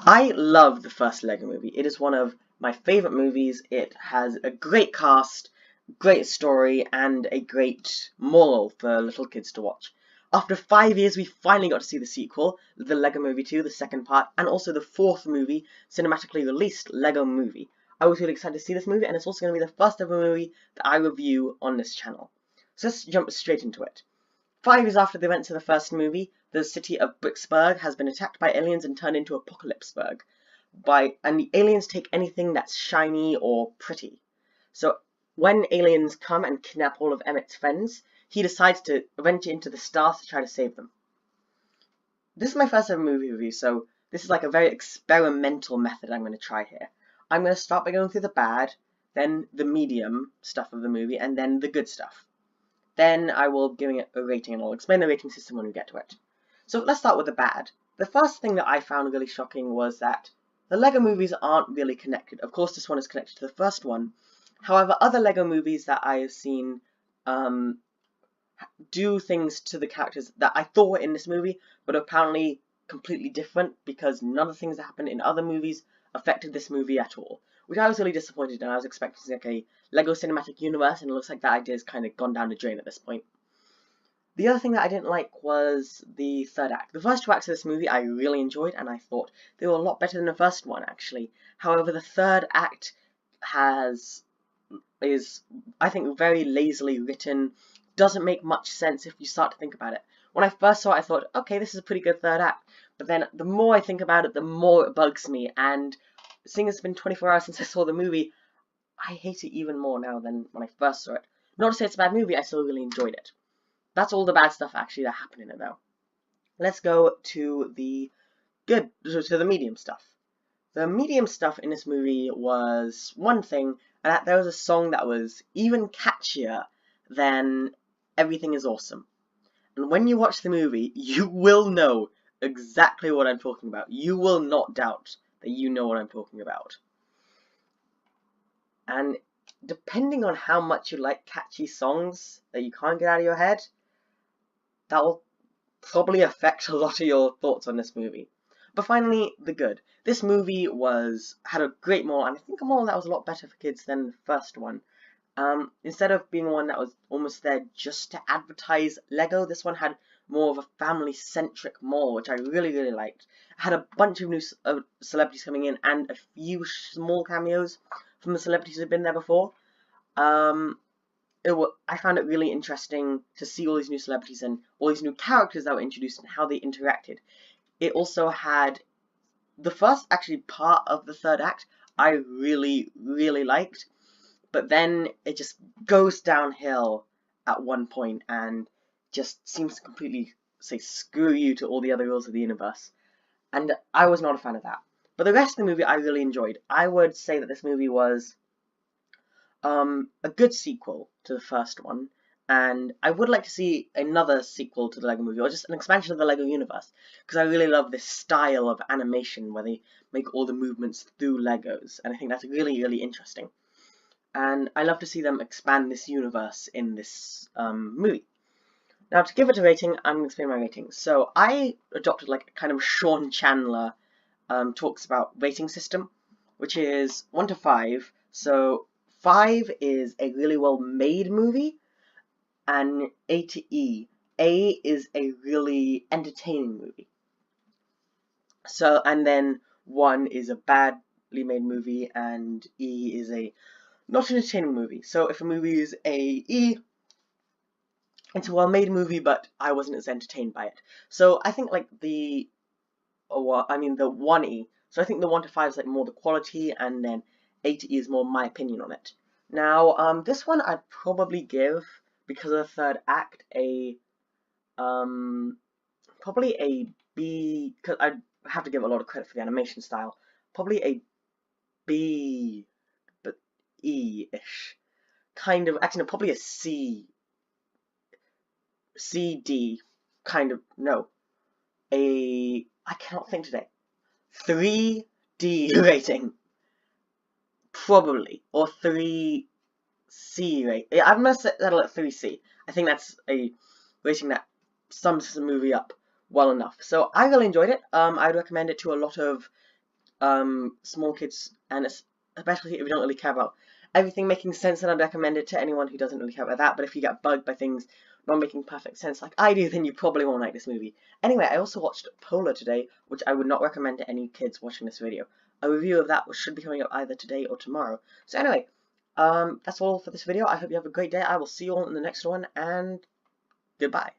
I love the first Lego Movie. It is one of my favorite movies. It has a great cast, great story, and a great moral for little kids to watch. After 5 years, we finally got to see the sequel, the Lego Movie 2, the second part, and also the fourth movie, cinematically released Lego Movie. I was really excited to see this movie, and it's also going to be the first ever movie that I review on this channel. So let's jump straight into it. 5 years after the events of the first movie, the city of Bricksburg has been attacked by aliens and turned into Apocalypseburg. And the aliens take anything that's shiny or pretty. So when aliens come and kidnap all of Emmett's friends, he decides to venture into the stars to try to save them. This is my first ever movie review, so this is like a very experimental method I'm going to try here. I'm going to start by going through the bad, then the medium stuff of the movie, and then the good stuff. Then I will give it a rating, and I'll explain the rating system when we get to it. So let's start with the bad. The first thing that I found really shocking was that the Lego movies aren't really connected. Of course, this one is connected to the first one. However, other Lego movies that I have seen do things to the characters that I thought were in this movie, but apparently completely different, because none of the things that happened in other movies affected this movie at all. Which I was really disappointed in. I was expecting like a Lego Cinematic Universe, and it looks like that idea has kind of gone down the drain at this point. The other thing that I didn't like was the third act. The first two acts of this movie I really enjoyed, and I thought they were a lot better than the first one, actually. However, the third act is, I think, very lazily written, doesn't make much sense if you start to think about it. When I first saw it, I thought, okay, this is a pretty good third act. But then, the more I think about it, the more it bugs me, and seeing it's been 24 hours since I saw the movie, I hate it even more now than when I first saw it. Not to say it's a bad movie, I still really enjoyed it. That's all the bad stuff actually that happened in it though. Let's go to the the medium stuff. The medium stuff in this movie was one thing, and that there was a song that was even catchier than Everything Is Awesome. And when you watch the movie, you will know exactly what I'm talking about. You will not doubt that you know what I'm talking about. And depending on how much you like catchy songs that you can't get out of your head, that will probably affect a lot of your thoughts on this movie. But finally, the good. This movie had a great moral, and I think a moral that was a lot better for kids than the first one. Instead of being one that was almost there just to advertise Lego, this one had more of a family-centric moral, which I really, really liked. It had a bunch of new celebrities coming in, and a few small cameos from the celebrities who had been there before. I found it really interesting to see all these new celebrities and all these new characters that were introduced and how they interacted. It also had the first actually part of the third act I really, really liked, but then it just goes downhill at one point and just seems to completely say screw you to all the other rules of the universe. And I was not a fan of that. But the rest of the movie I really enjoyed. I would say that this movie was a good sequel to the first one, and I would like to see another sequel to the Lego movie, or just an expansion of the Lego universe, because I really love this style of animation where they make all the movements through Legos, and I think that's really, really interesting. And I love to see them expand this universe in this movie. Now, to give it a rating, I'm going to explain my rating. So I adopted like a kind of Sean Chandler talks about rating system, which is 1 to 5. So 5 is a really well made movie, and A to E. A is a really entertaining movie. So, and then 1 is a badly made movie, and E is a not entertaining movie. So if a movie is a E, it's a well-made movie, but I wasn't as entertained by it. So I think like the 1E. So I think the 1 to 5 is like more the quality, and then A to E is more my opinion on it. Now, this one I'd probably give, because of the third act, probably a B, because I'd have to give a lot of credit for the animation style. Probably a B, but E-ish. Kind of, actually no, probably a C. C-D, kind of, no. I cannot think today. 3D rating. Probably. Or 3C rating. I'm going to settle at 3C. I think that's a rating that sums the movie up well enough. So I really enjoyed it. I would recommend it to a lot of small kids, and especially if you don't really care about everything making sense, then I'd recommend it to anyone who doesn't really care about that. But if you get bugged by things not making perfect sense like I do, then you probably won't like this movie. Anyway, I also watched Polar today, which I would not recommend to any kids watching this video. A review of that should be coming up either today or tomorrow. So anyway, that's all for this video. I hope you have a great day. I will see you all in the next one, and goodbye.